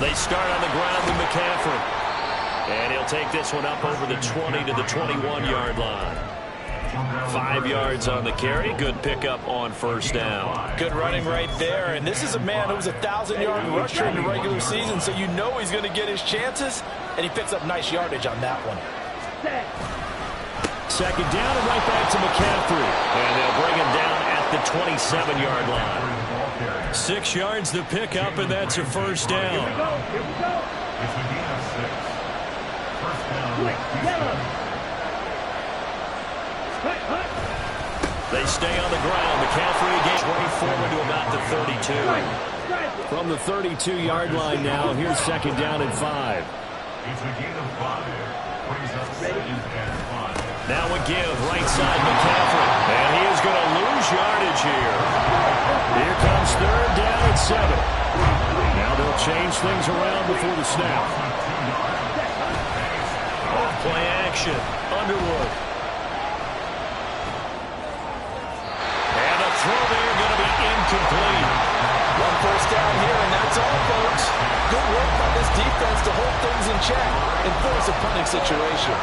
They start on the ground with McCaffrey. And he'll take this one up over the 20 to the 21-yard line. 5 yards on the carry. Good pickup on first down. Good running right there. And this is a man who was a 1,000-yard rusher in the regular season, so you know he's going to get his chances. And he picks up nice yardage on that one. Second down and right back to McCaffrey. And they'll bring him down at the 27-yard line. 6 yards to pick up, and that's a first down. Here we go. It's a gain of 6. First down. They stay on the ground. McCaffrey again way forward to about the 32. From the 32-yard line now, here's second down and 5. It's a gain of 5. Brings up 2nd and 5. Now a give, right side McCaffrey. And he is going to lose yardage here. Here comes third down and 7. Now they'll change things around before the snap. Play action. Underwood. And a throw there going to be incomplete. One first down here, and that's all, folks. Good work by this defense to hold things in check and force a punting situation.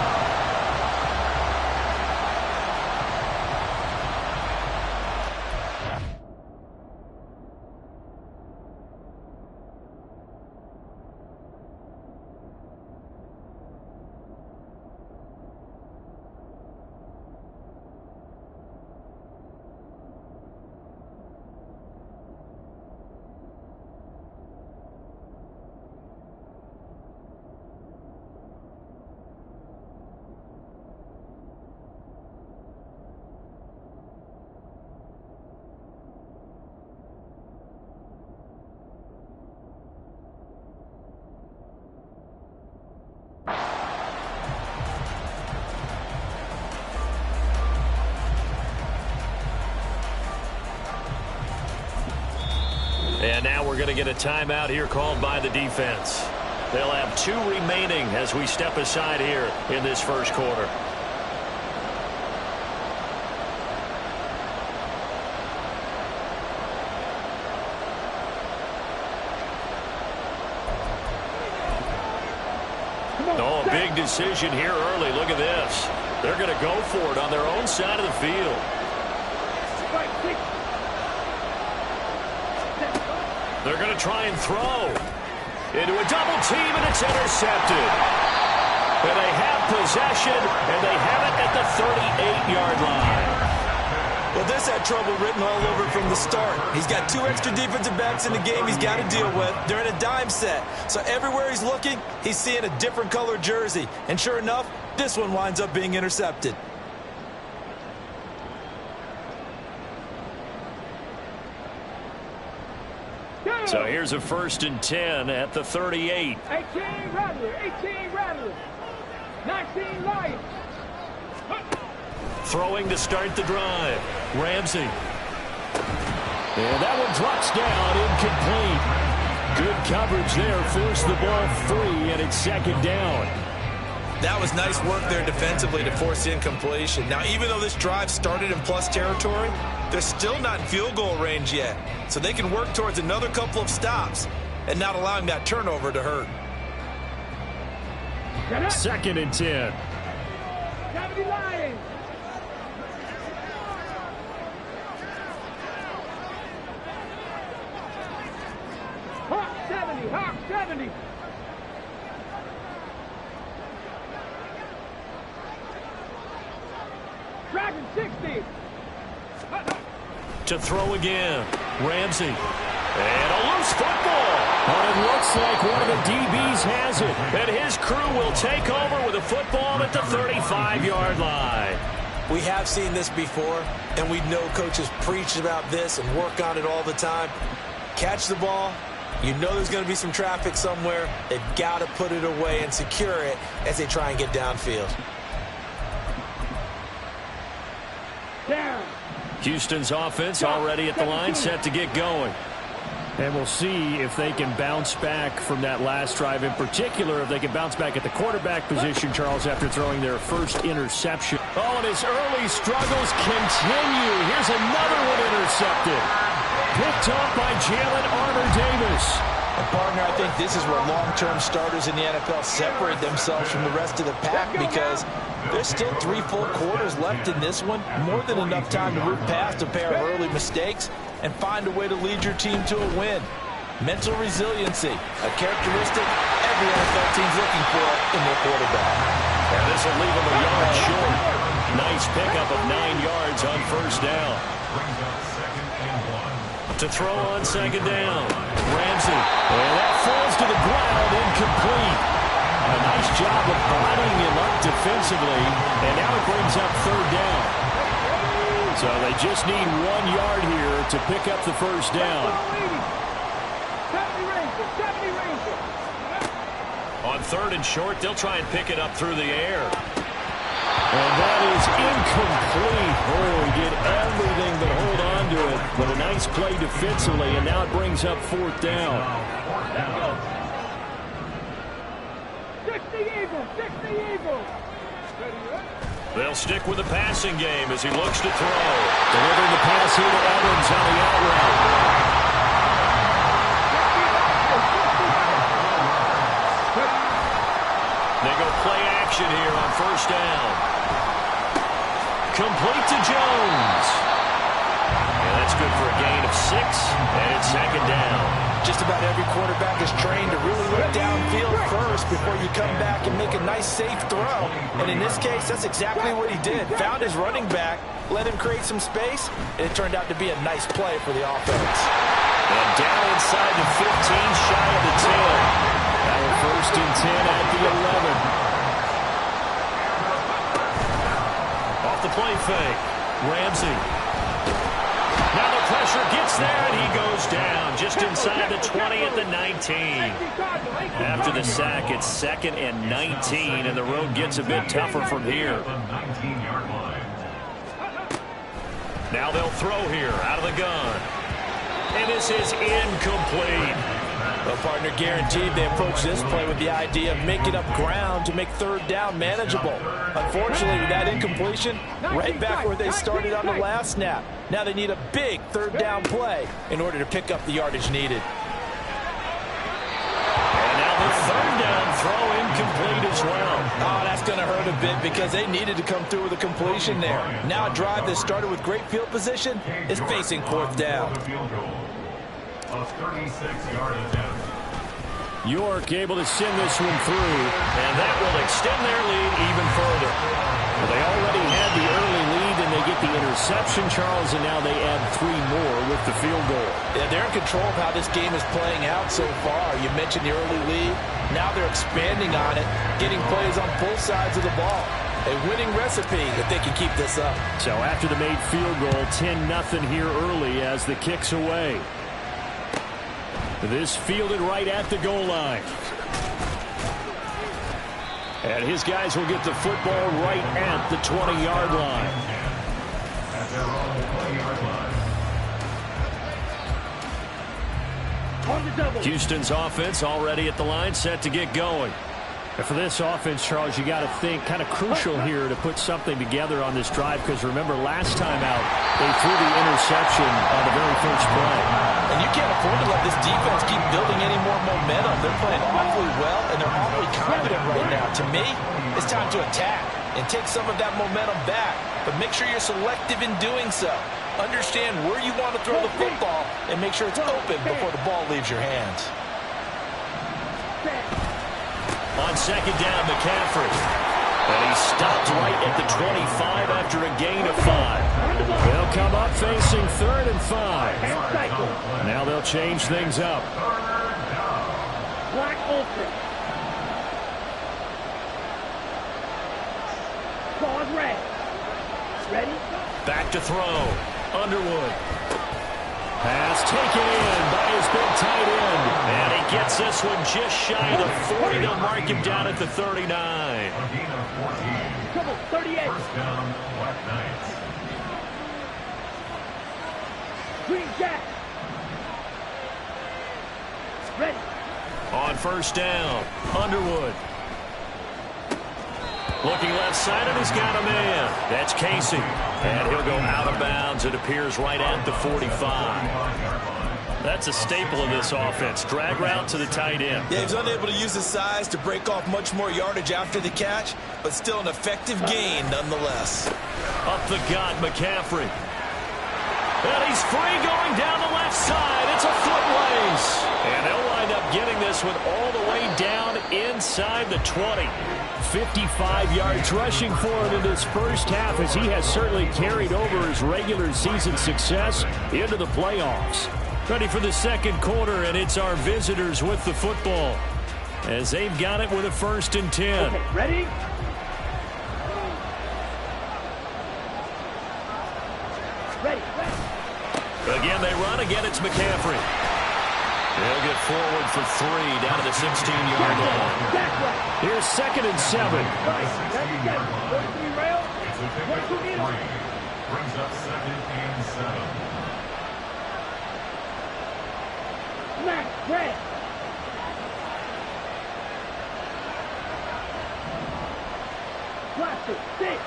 And now we're going to get a timeout here called by the defense. They'll have 2 remaining as we step aside here in this first quarter. Oh, big decision here early. Look at this. They're going to go for it on their own side of the field. They're going to try and throw into a double team, and it's intercepted. And they have possession, and they have it at the 38-yard line. Well, this had trouble written all over it from the start. He's got 2 extra defensive backs in the game he's got to deal with. They're in a dime set. So everywhere he's looking, he's seeing a different color jersey. And sure enough, this one winds up being intercepted. So here's a 1st and 10 at the 38. 18 Rattler, 19 Lions. Throwing to start the drive. Ramsey. And that one drops down, incomplete. Good coverage there, forced the ball free, and it's second down. That was nice work there defensively to force the incompletion. Now, even though this drive started in plus territory, they're still not in field goal range yet. So they can work towards another couple of stops and not allowing that turnover to hurt. 2nd and 10. 70 Lions. Hawk 70. Dragon 60. To throw again. Ramsey. And a loose football. And it looks like one of the DBs has it. And his crew will take over with a football at the 35-yard line. We have seen this before, and we know coaches preach about this and work on it all the time. Catch the ball. You know there's going to be some traffic somewhere. They've got to put it away and secure it as they try and get downfield. Down. Houston's offense already at the line, set to get going. And we'll see if they can bounce back from that last drive, in particular, if they can bounce back at the quarterback position, Charles, after throwing their first interception. Oh, and his early struggles continue. Here's another one intercepted. Picked off by Jalen Armour-Davis. And partner, I think this is where long-term starters in the NFL separate themselves from the rest of the pack, because there's still 3 full quarters left in this one. More than enough time to move past a pair of early mistakes and find a way to lead your team to a win. Mental resiliency, a characteristic every NFL team's looking for in their quarterback. And this will leave him a yard short. Nice pickup of 9 yards on first down. To throw on second down, Ramsey. And that falls to the ground, incomplete. A nice job of bodying him up defensively, and now it brings up third down. So they just need 1 yard here to pick up the first down. 70 Ranger. On third and short, they'll try and pick it up through the air. And that is incomplete. Oh, he did everything but hold on to it. But a nice play defensively, and now it brings up fourth down. 60 Eagles, 60 Eagles. They'll stick with the passing game as he looks to throw. Delivering the pass here to Evans on the out route. They go play action here on first down. Complete to Jones. And that's good for a gain of 6, and it's second down. Just about every quarterback is trained to really look downfield first before you come back and make a nice, safe throw. And in this case, that's exactly what he did. Found his running back, let him create some space, and it turned out to be a nice play for the offense. And down inside the 15, shy of the 10. Now first and 10 at the 11. Off the play fake. Ramsey. Now the pressure gets there, and he goes down just inside the 20 at the 19. After the sack, it's second and 19, and the road gets a bit tougher from here. Now they'll throw here out of the gun. And this is incomplete. Well, partner, guaranteed they approach this play with the idea of making up ground to make third down manageable. Unfortunately, with that incompletion, right back where they started on the last snap. Now they need a big third down play in order to pick up the yardage needed. And now the third down throw incomplete as well. Oh, that's going to hurt a bit because they needed to come through with a completion there. Now a drive that started with great field position is facing fourth down. A 36-yard attempt. York able to send this one through, and that will extend their lead even further. Well, they already had the early lead, and they get the interception, Charles, and now they add 3 more with the field goal. Yeah, they're in control of how this game is playing out so far. You mentioned the early lead. Now they're expanding on it, getting plays on both sides of the ball. A winning recipe if they can keep this up. So after the made field goal, 10-0 here early as the kick's away. This fielded right at the goal line. And his guys will get the football right at the 20-yard line. At their own 20-yard line. Houston's offense already at the line, set to get going. And for this offense, Charles, you got to think kind of crucial here to put something together on this drive, because remember last time out they threw the interception on the very first play. And you can't afford to let this defense keep building any more momentum. They're playing awfully well, and they're awfully confident right now. To me, it's time to attack and take some of that momentum back. But make sure you're selective in doing so. Understand where you want to throw the football and make sure it's open before the ball leaves your hands. On second down, McCaffrey. And he stopped right at the 25 after a gain of 5. They'll come up facing 3rd and 5. Now they'll change things up. Black ultra. Pause red. Ready? Back to throw. Underwood. Pass taken in by his big tight end. And he gets this one just shy of the 40. They'll mark him down at the 39. A gain of 14. Trouble, 38. First down, Black Knights. Green Jack. Ready. On first down, Underwood. Looking left side, and he's got a man. That's Casey. And he'll go out of bounds. It appears right at the 45. That's a staple of this offense. Drag route to the tight end. Yeah, he's unable to use his size to break off much more yardage after the catch, but still an effective gain nonetheless. Up the gut, McCaffrey. And he's free going down the left side. It's a foot race. And they'll wind up getting this one all the way down inside the 20. 55 yards rushing for him in this first half, as he has certainly carried over his regular season success into the playoffs. Ready for the second quarter, and it's our visitors with the football, as they've got it with a 1st and 10. Okay, ready? Ready. Again, they run. Again, it's McCaffrey. They'll get forward for 3 down to the 16-yard line. That's right. Here's 2nd and 7. Right. That's 7. 43 rail. It's a pickup of 3. Brings up 2nd and 7. Smack. Red. Cluster. 6.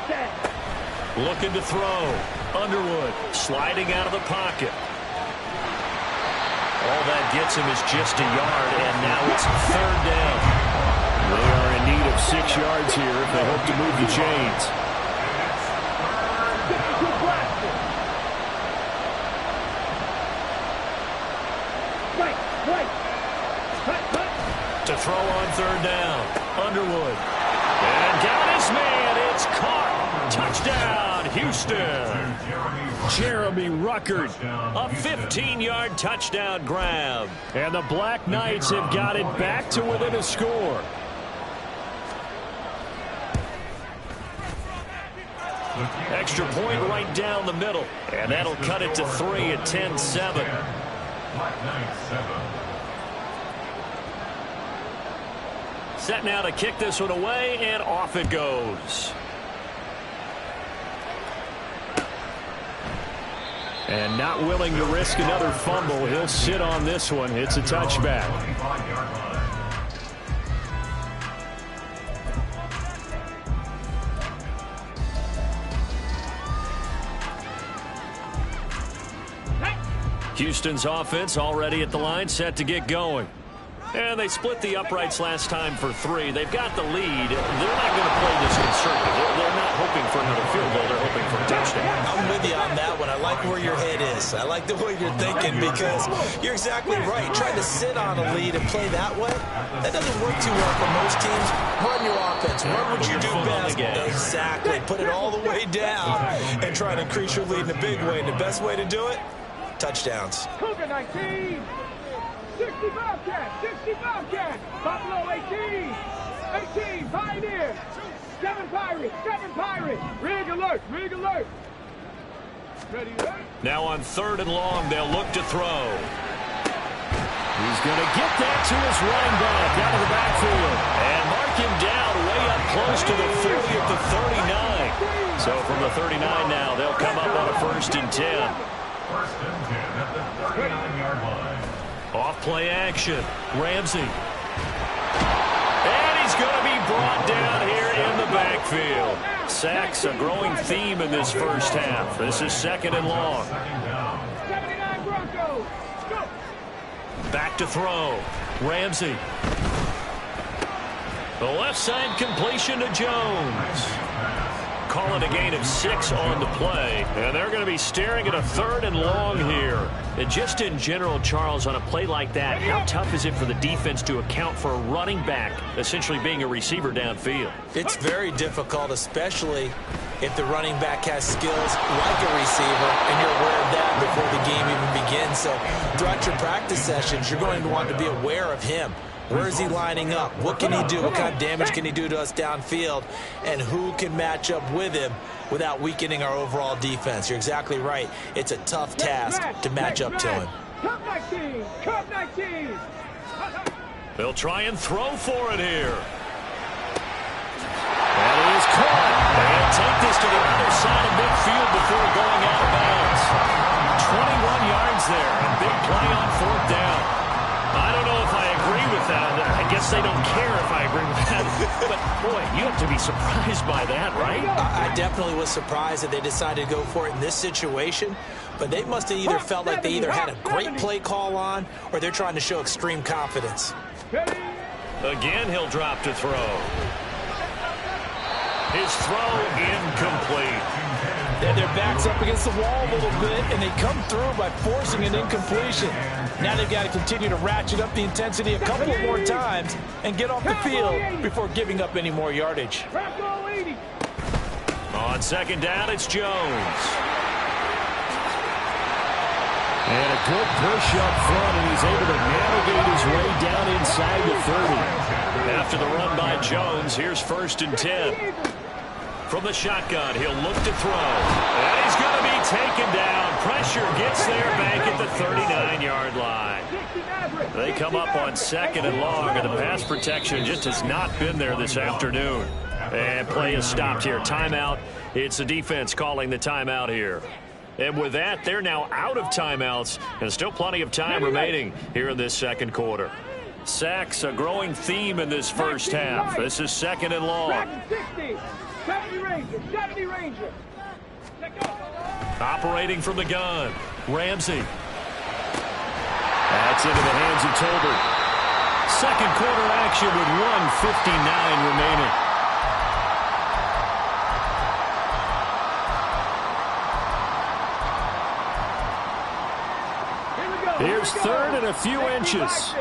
7. Looking to throw. Underwood sliding out of the pocket. All that gets him is just a yard, and now it's 3rd down. They are in need of 6 yards here if they hope to move the chains. To throw on 3rd down. Underwood. And got his man. It's caught. Touchdown, Houston. Jeremy Ruckert, a 15-yard touchdown grab. And the Black Knights have got it back to within a score. Extra point right down the middle. And that'll cut it to 3 at 10-7. Black Knights 7. Set now to kick this one away, and off it goes. And not willing to risk another fumble, he'll sit on this one. It's a touchback. Houston's offense already at the line, set to get going. And they split the uprights last time for 3. They've got the lead. They're not going to play this conservative. They're not hoping for another field goal. They're hoping for a touchdown. I'm with you on that one. I like where your head is. I like the way you're thinking, because you're exactly right. Trying to sit on a lead and play that way, that doesn't work too well for most teams. Run your offense. Run what you do best. Exactly. Put it all the way down and try to increase your lead in a big way. And the best way to do it, touchdowns. Cougar 19. 65 cat, 65 cat, Buffalo 18, 18, Pioneer, 7 Pirates, rig alert, ready, alert. Now on 3rd and long, they'll look to throw. He's going to get that to his running back out of the backfield and mark him down way up close to the 40 at the 39. So from the 39 now, they'll come up on a 1st and 10. 1st and 10 at the 39-yard line. Off play action. Ramsey. And he's going to be brought down here in the backfield. Sacks, a growing theme in this first half. This is 2nd and long. 79 Broncos. Go. Back to throw. Ramsey. The left side completion to Jones. Calling a gain of 6 on the play. And they're going to be staring at a 3rd and long here. And just in general, Charles, on a play like that, how tough is it for the defense to account for a running back essentially being a receiver downfield? It's very difficult, especially if the running back has skills like a receiver, and you're aware of that before the game even begins. So throughout your practice sessions, you're going to want to be aware of him. Where is he lining up? What can he do? What kind of damage can he do to us downfield? And who can match up with him without weakening our overall defense? You're exactly right. It's a tough task to match up to him. Cup 19, Cup 19. They'll try and throw for it here. And he is caught. And take this to the other side of midfield before going out of bounds. 21 yards there. A big play on 4th down. guess they don't care if I agree with that. But, boy, you have to be surprised by that, right? I definitely was surprised that they decided to go for it in this situation. But they must have either felt like they either had a great play call on or they're trying to show extreme confidence. Again, he'll drop to throw. His throw incomplete. And their back's up against the wall a little bit, and they come through by forcing an incompletion. Now they've got to continue to ratchet up the intensity a couple of more times and get off the field before giving up any more yardage. On second down, it's Jones. And a good push up front, and he's able to navigate his way down inside the 30. After the run by Jones, here's 1st and 10. From the shotgun, he'll look to throw. And he's going to be taken down. Pressure gets there back at the 39-yard line. They come up on 2nd and long, and the pass protection just has not been there this afternoon. And play is stopped here. Timeout. It's the defense calling the timeout here. And with that, they're now out of timeouts, and still plenty of time remaining here in this second quarter. Sacks, a growing theme in this first half. This is 2nd and long. 70 Ranger. Operating from the gun, Ramsey. That's into the hands of Tolbert. Second quarter action with 1:59 remaining. Here's 3rd and a few inches.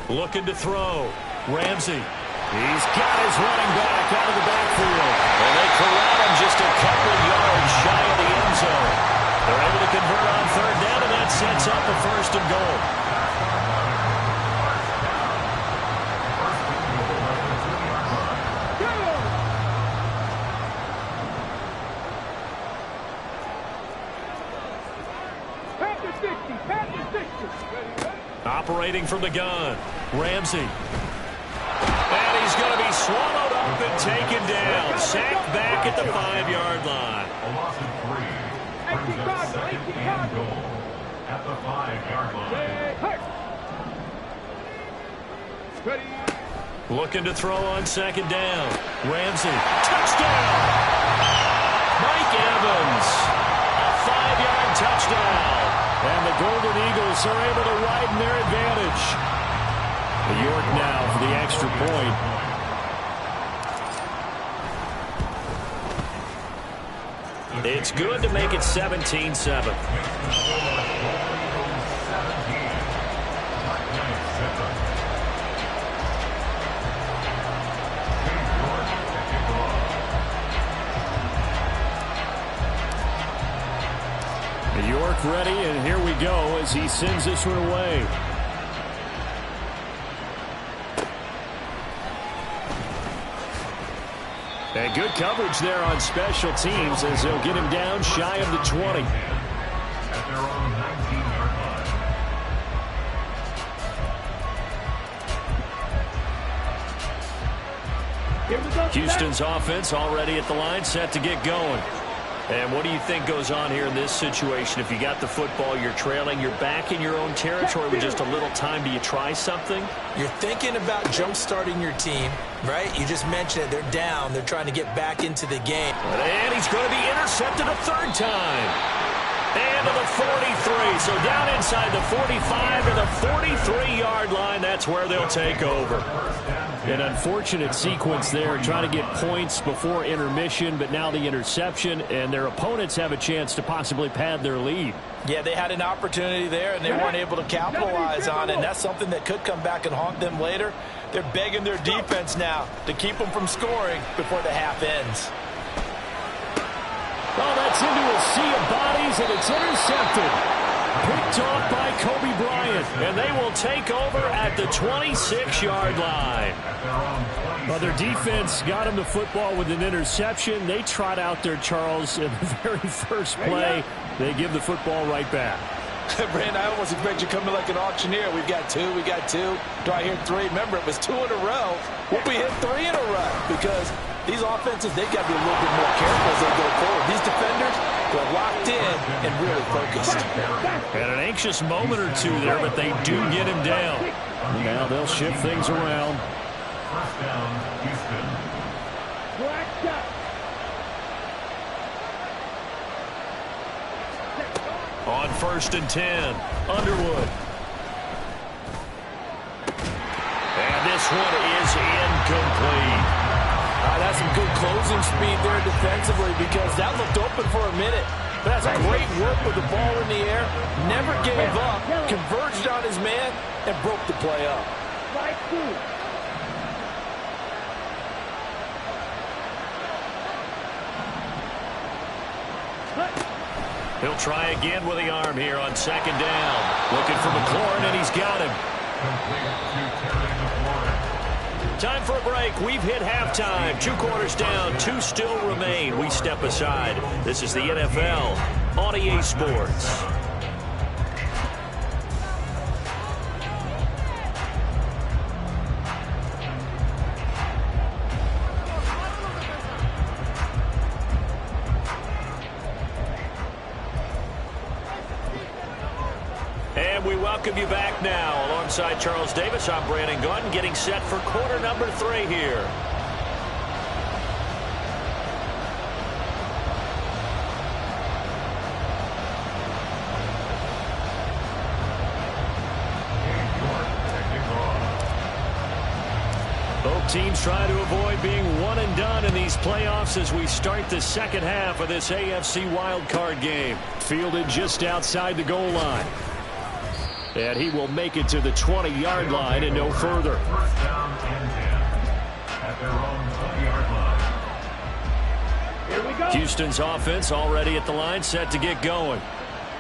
Looking to throw. Ramsey. He's got his running back out of the backfield. And they corral him just a couple of yards shy of the end zone. They're able to convert on 3rd down, and that sets up a 1st and goal. Operating from the gun, Ramsey. And he's going to be swallowed up and taken down. Sacked back at the 5-yard line. A loss of 3. Brings up 2nd and goal at the 5-yard line. Looking to throw on 2nd down. Ramsey. Touchdown! Mike Evans. A 5-yard touchdown. And the Golden Eagles are able to widen their advantage. York now for the extra point. It's good to make it 17-7. York ready, and here we go as he sends this one away. And good coverage there on special teams as they'll get him down shy of the 20. At their own 19-yard line. Houston's offense already at the line, set to get going. And what do you think goes on here in this situation? If you got the football, you're trailing, you're back in your own territory with just a little time. Do you try something? You're thinking about jump-starting your team, right? You just mentioned it. They're down. They're trying to get back into the game. And he's going to be intercepted a 3rd time. And to the 43. So down inside the 45 to the 43-yard line. That's where they'll take over. An unfortunate sequence there, trying to get points before intermission, but now the interception, and their opponents have a chance to possibly pad their lead. Yeah, they had an opportunity there, and they weren't able to capitalize on it, and that's something that could come back and haunt them later. They're begging their defense now to keep them from scoring before the half ends. Oh, that's into a sea of bodies, and it's intercepted. Picked off by Kobe Bryant, and they will take over at the 26-yard line. Well, their defense got him the football with an interception. They trot out there, Charles, in the very first play. They give the football right back. Brandon, I almost expect you coming like an auctioneer. We've got 2, we got 2. Do I hear 3? Remember, it was 2 in a row. Will we hit 3 in a row? Because these offenses, they've got to be a little bit more careful as they go forward. These defenders, Well, locked in and really focused. Had an anxious moment or two there, but they do get him down. Now they'll shift things around. First down, Houston. On 1st and 10, Underwood. And this one is incomplete. That's some good closing speed there defensively because that looked open for a minute. But that's great work with the ball in the air. Never gave up, converged on his man, and broke the play up. He'll try again with the arm here on 2nd down. Looking for McLaurin, and he's got him. Time for a break. We've hit halftime. 2 quarters down. 2 still remain. We step aside. This is the NFL on EA Sports. And we welcome you back now. Alongside Charles Davis, I'm Brandon Gunn, getting set for quarter number 3 here. Both teams try to avoid being one and done in these playoffs as we start the second half of this AFC wildcard game. Fielded just outside the goal line. And he will make it to the 20-yard line and no further. First down and 10 at their own 20-yard line. Here we go. Houston's offense already at the line, set to get going.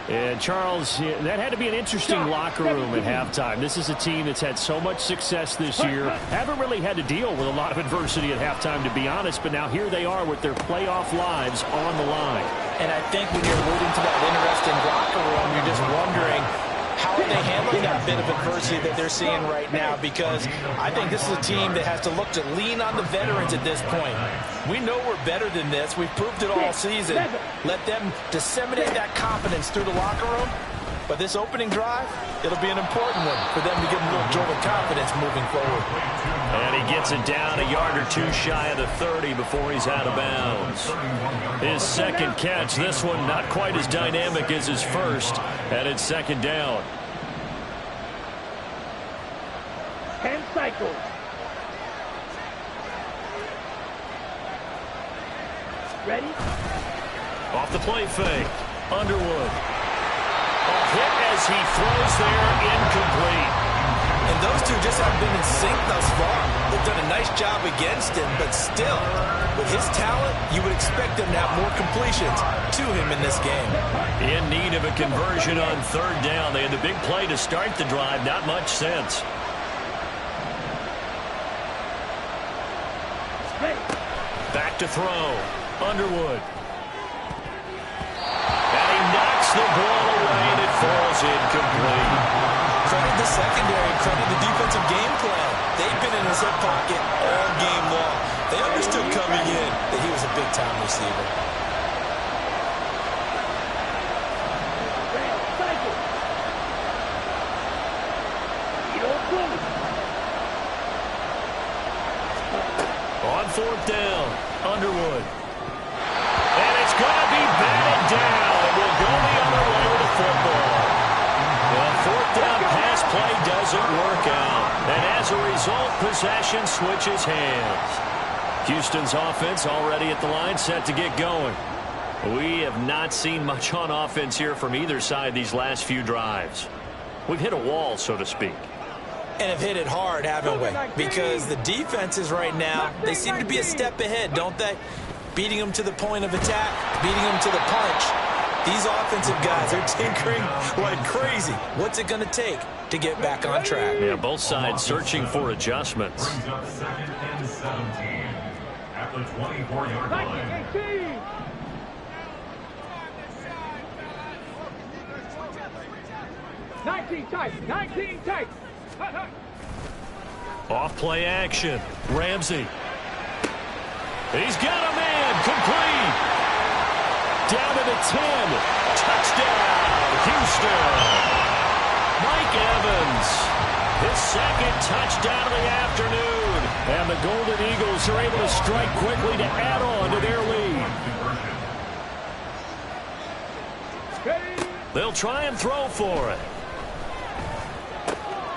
And Charles, that had to be an interesting locker room at halftime. This is a team that's had so much success this year. Haven't really had to deal with a lot of adversity at halftime, to be honest. But now here they are with their playoff lives on the line. And I think when you're alluding to that interesting locker room, you're just wondering, how are they handling that bit of adversity that they're seeing right now? Because I think this is a team that has to look to lean on the veterans at this point. We know we're better than this. We've proved it all season. Let them disseminate that confidence through the locker room. But this opening drive, it'll be an important one for them to get a little jolt of confidence moving forward. And he gets it down a yard or 2 shy of the 30 before he's out of bounds. His second catch, this one not quite as dynamic as his first, and it's 2nd down. 10 cycles. Ready? Off the play fake, Underwood. A hit as he throws there, incomplete. And those two just haven't been in sync thus far. They've done a nice job against him, but still, with his talent, you would expect them to have more completions to him in this game. In need of a conversion on 3rd down. They had the big play to start the drive, not much sense. Back to throw, Underwood. And he knocks the ball away, and it falls incomplete. Credit the secondary, credit the defensive game plan. They've been in his hip pocket all game long. They understood coming in that he was a big-time receiver. On 4th down, Underwood. And it's going to be batted down. It will go the other way with the football. The 4th down pass play doesn't work out. And as a result, possession switches hands. Houston's offense already at the line, set to get going. We have not seen much on offense here from either side these last few drives. We've hit a wall, so to speak. And have hit it hard, haven't we? Because the defenses right now, they seem to be a step ahead, don't they? Beating them to the point of attack, beating them to the punch. These offensive guys are tinkering like crazy. What's it going to take to get back on track? Yeah, both sides searching for adjustments. Brings up 2nd and 17 at the 24-yard line. 18. Nineteen tight. Off play action. Ramsey. He's got a man. Complete. Down to the 10. Touchdown, Houston. Mike Evans, his second touchdown of the afternoon. And the Golden Eagles are able to strike quickly to add on to their lead. They'll try and throw for it.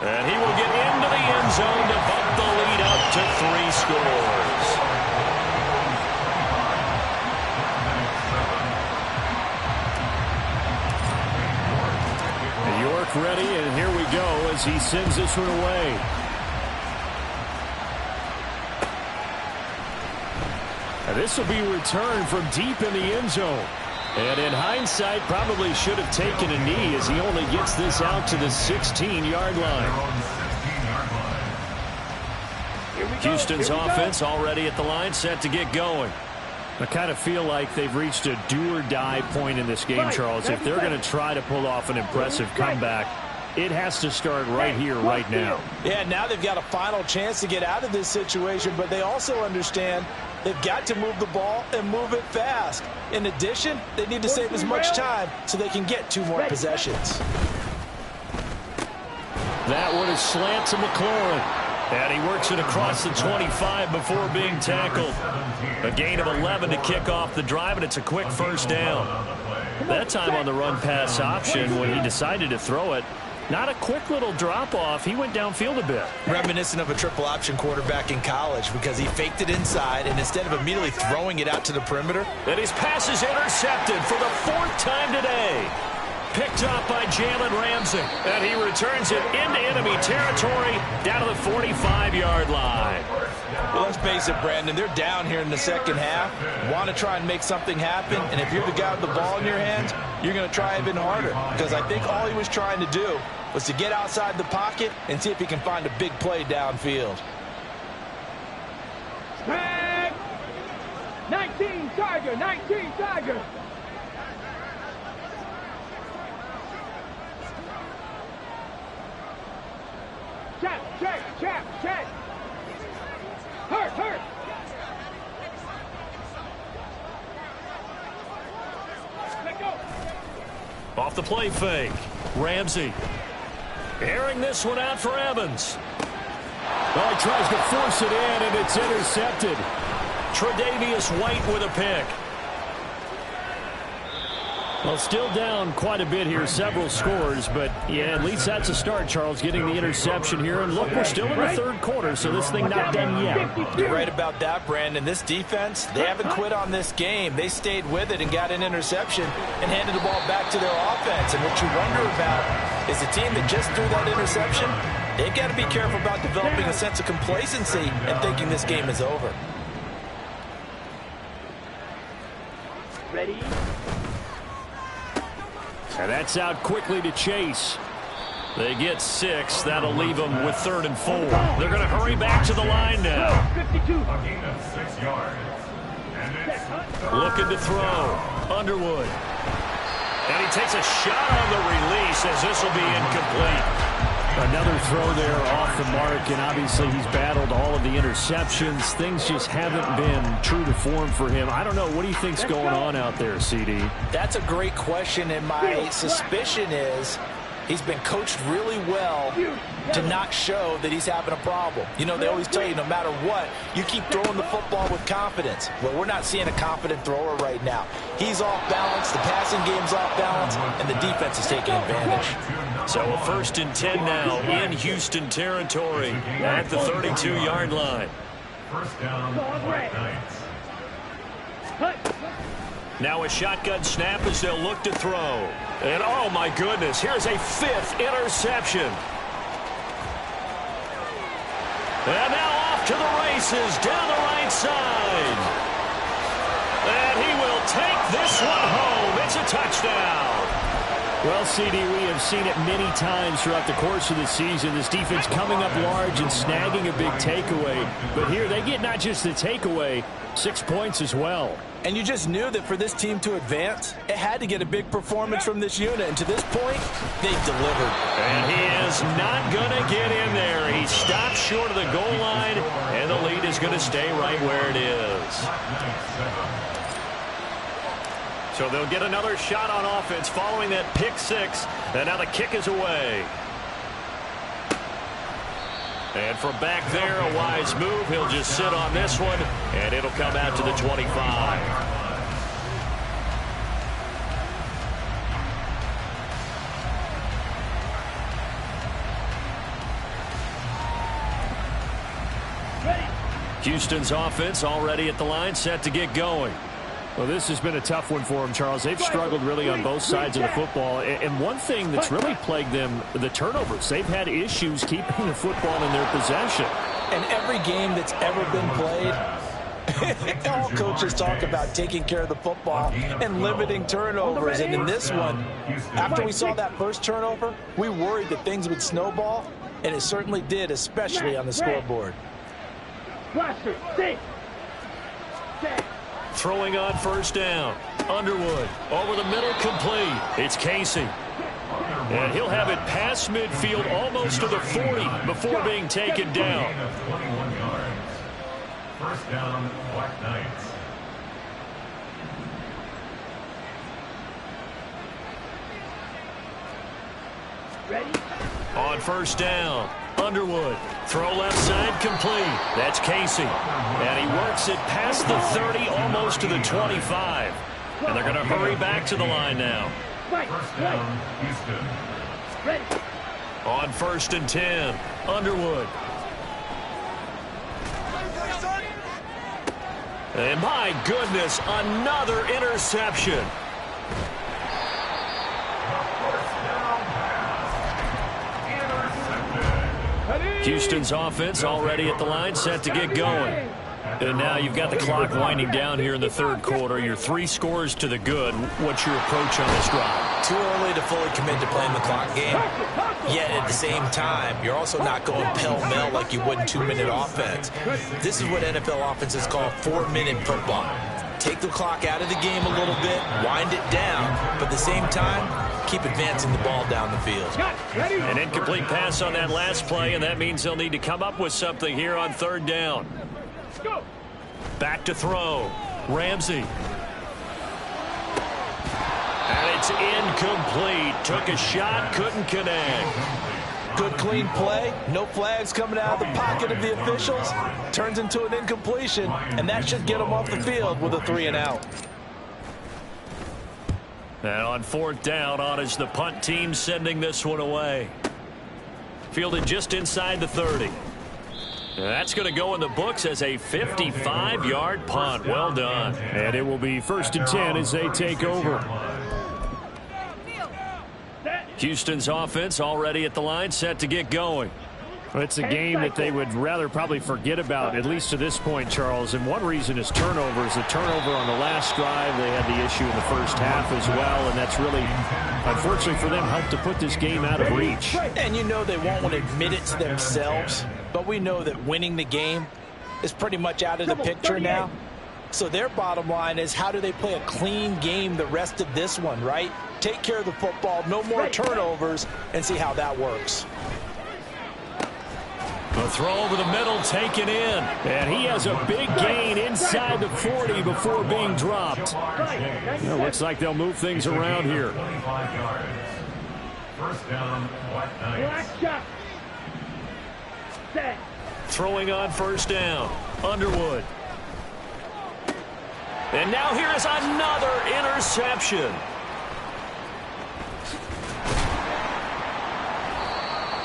And he will get into the end zone to bump the lead up to 3 scores. York ready, and here we go as he sends this one away. And this will be returned from deep in the end zone. And in hindsight, probably should have taken a knee as he only gets this out to the 16-yard line. Houston's offense already at the line, set to get going. I kind of feel like they've reached a do-or-die point in this game, Charles. If they're going to try to pull off an impressive comeback, it has to start right here, right now. Yeah, now they've got a final chance to get out of this situation, but they also understand they've got to move the ball and move it fast. In addition, they need to save as much time so they can get 2 more possessions. That one is slant to McLaurin. And he works it across the 25 before being tackled. A gain of 11 to kick off the drive, and it's a quick first down. That time on the run-pass option when he decided to throw it. Not a quick little drop-off. He went downfield a bit. Reminiscent of a triple-option quarterback in college because he faked it inside, and instead of immediately throwing it out to the perimeter. And his pass is intercepted for the 4th time today. Picked up by Jalen Ramsey. And he returns it into enemy territory down to the 45-yard line. Well, let's face it, Brandon. They're down here in the second half. Want to try and make something happen. And if you're the guy with the ball in your hands, you're going to try even harder. Because I think all he was trying to do was to get outside the pocket and see if he can find a big play downfield. 19 Tiger, 19 Tiger. Check. Hurt. Let go. Off the play fake. Ramsey. Airing this one out for Evans. Oh, he tries to force it in, and it's intercepted. Tre'Davious White with a pick. Well, still down quite a bit here, several scores, but yeah, at least that's a start, Charles, getting the interception here. And look, we're still in the 3rd quarter, so this thing not done yet. You're right about that, Brandon. This defense, they haven't quit on this game. They stayed with it and got an interception and handed the ball back to their offense. And what you wonder about is the team that just threw that interception, they've got to be careful about developing a sense of complacency and thinking this game is over. Ready? And that's out quickly to Chase. They get 6. That'll leave them with 3rd and 4. They're going to hurry back to the line now. 52. A gain of 6 yards. And it's Looking to throw. Underwood. And he takes a shot on the release as this will be incomplete. Another throw there off the mark, and obviously he's battled all of the interceptions. Things just haven't been true to form for him. I don't know. What do you think's going on out there, CD? That's a great question, and my suspicion is he's been coached really well to not show that he's having a problem. You know, they always tell you no matter what, you keep throwing the football with confidence. Well, we're not seeing a confident thrower right now. He's off balance, the passing game's off balance, and the defense is taking advantage. So a 1st and 10 now in Houston territory at the 32-yard line. first down, Knights. Now a shotgun snap as they'll look to throw. And oh my goodness, here's a 5th interception. And now off to the races down the right side. And he will take this one home. It's a touchdown. Well, CD, we have seen it many times throughout the course of the season. This defense coming up large and snagging a big takeaway. But here they get not just the takeaway, 6 points as well. And you just knew that for this team to advance, it had to get a big performance from this unit. And to this point, they've delivered. And he is not going to get in there. He stops short of the goal line, and the lead is going to stay right where it is. So they'll get another shot on offense following that pick six. And now the kick is away. And from back there, a wise move. He'll just sit on this one, and it'll come out to the 25. Houston's offense already at the line, set to get going. Well, this has been a tough one for them, Charles. They've struggled really on both sides of the football. And one thing that's really plagued them, the turnovers. They've had issues keeping the football in their possession. And every game that's ever been played, all coaches talk about taking care of the football and limiting turnovers. And in this one, after we saw that first turnover, we worried that things would snowball, and it certainly did, especially on the scoreboard. Throwing on first down. Underwood over the middle, complete. It's Casey. And he'll have it past midfield almost to the 40 before being taken down. 21 yards. First down, Black Knights. Ready? On first down, Underwood. Throw left side, complete. That's Casey. And he works it past the 30, almost to the 25. And they're going to hurry back to the line now. First down, Houston. Ready? On first and 10, Underwood. And my goodness, another interception. Houston's offense already at the line, set to get going. And now you've got the clock winding down here in the third quarter. You're 3 scores to the good. What's your approach on this drive? Too early to fully commit to playing the clock game. Yet at the same time, you're also not going pell-mell like you would in 2-minute offense. This is what NFL offenses call 4-minute football. Take the clock out of the game a little bit, wind it down, but at the same time, keep advancing the ball down the field. An incomplete pass on that last play, and that means they'll need to come up with something here on third down. Back to throw. Ramsey. And it's incomplete. Took a shot, couldn't connect. Good clean play, no flags coming out of the pocket of the officials. Turns into an incompletion, and that should get them off the field with a 3-and-out. And on fourth down, on is the punt team sending this one away. Fielded just inside the 30. That's going to go in the books as a 55-yard punt. Well done. And it will be first and 10 as they take over. Houston's offense already at the line, set to get going. Well, it's a game that they would rather probably forget about, at least to this point, Charles. And one reason is turnovers. The turnover on the last drive, they had the issue in the first half as well. And that's really, unfortunately for them, helped to put this game out of reach. And you know they won't want to admit it to themselves, but we know that winning the game is pretty much out of the picture now. So their bottom line is, how do they play a clean game the rest of this one, right? Take care of the football, no more turnovers, and see how that works. The throw over the middle, taken in. And he has a big gain inside the 40 before being dropped. Well, looks like they'll move things around here. 25 yards. First down, Black Knights. Throwing on first down, Underwood. And now here is another interception.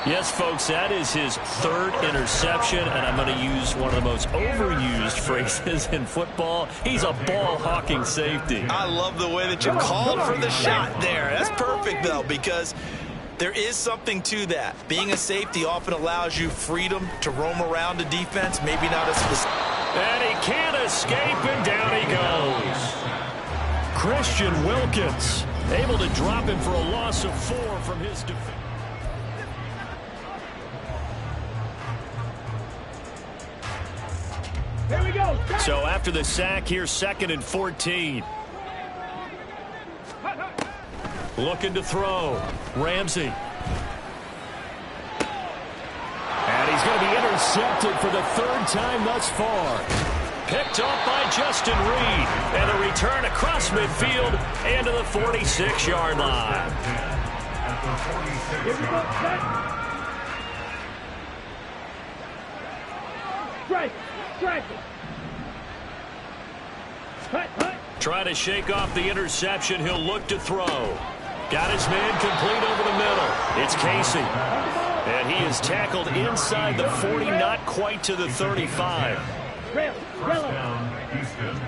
Yes, folks, that is his third interception, and I'm going to use one of the most overused phrases in football. He's a ball-hawking safety. I love the way that you called for the shot there. That's perfect, though, because there is something to that. Being a safety often allows you freedom to roam around a defense, maybe not as specific. And he can't escape, and down he goes. Christian Wilkins able to drop him for a loss of 4 from his defense. Here we go. So after the sack, here's 2nd and 14. Looking to throw. Ramsey. And he's going to be intercepted for the 3rd time thus far. Picked up by Justin Reed. And a return across midfield and to the 46-yard line. Here we go, set. Strike it. Hut. Trying to shake off the interception. He'll look to throw. Got his man complete over the middle. It's Casey. And he is tackled inside the 40, not quite to the 35. Rail. First down, Houston.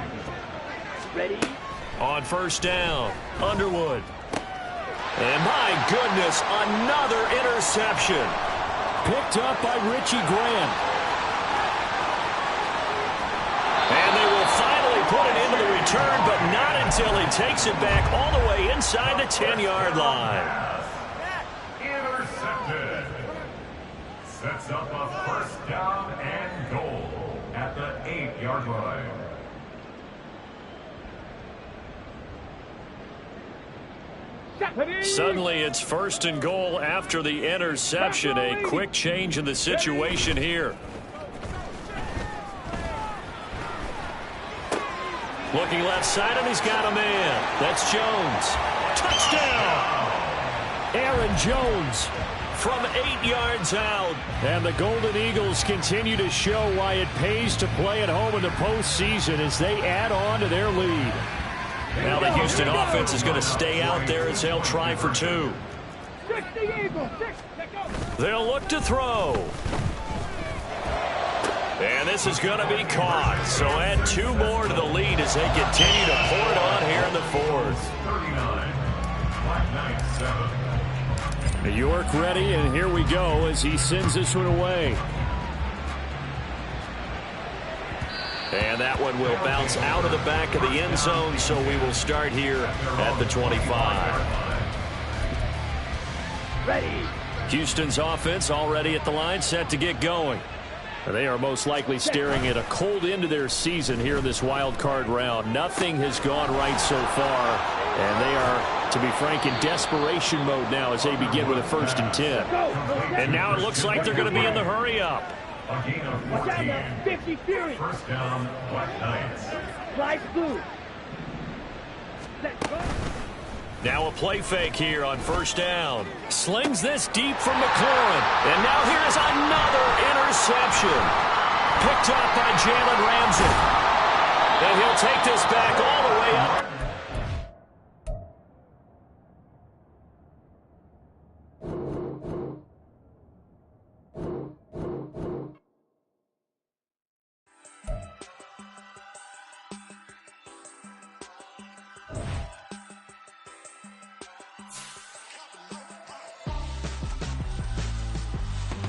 Ready. On first down, Underwood. And my goodness, another interception. Picked up by Richie Grant. And they will finally put it into the return, but not until he takes it back all the way inside the 10-yard line. Intercepted. Sets up a first down and goal at the 8-yard line. Suddenly it's first and goal after the interception. A quick change in the situation here. Looking left side, and he's got a man. That's Jones. Touchdown! Aaron Jones from 8 yards out. And the Golden Eagles continue to show why it pays to play at home in the postseason as they add on to their lead. Now the Houston offense is going to stay out there as they'll try for two. They'll look to throw. And this is going to be caught. So add 2 more to the lead as they continue to pour it on here in the fourth. 39, Black Knight 7. New York ready, and here we go as he sends this one away. And that one will bounce out of the back of the end zone, so we will start here at the 25. Ready. Houston's offense already at the line, set to get going. They are most likely staring at a cold end to their season here in this wild card round. Nothing has gone right so far, and they are, to be frank, in desperation mode now as they begin with a 1st and 10. And now it looks like they're going to be in the hurry up. A gain of Watch out 14. now. 50 Fury. First down, Black Knights. Flies blue. Set. Now a play fake here on first down. Slings this deep from McLaurin. And now here's another interception. Picked up by Jalen Ramsey. And he'll take this back all the way up.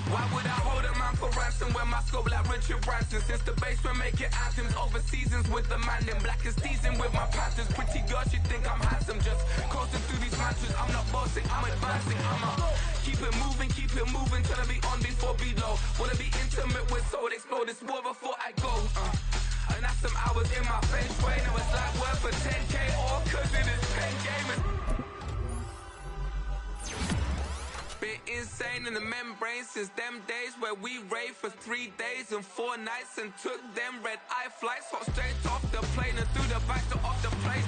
Why would I hold a man for ransom when my scope like Richard Branson? Since the basement making anthems over seasons with the man in black is teasing with my panthers. Pretty girls, you think I'm handsome, just coasting through these mantras. I'm not bossing, I'm advancing. Keep it moving, trying to be on before below. Wanna be intimate with soul, explode this war before I go. And that's some hours in my feng shui. Now it's like work for 10K, all cause it is pen gaming. Been insane in the membrane since them days where we raved for 3 days and 4 nights and took them red eye flights. Hop straight off the plane and through the back door off the place.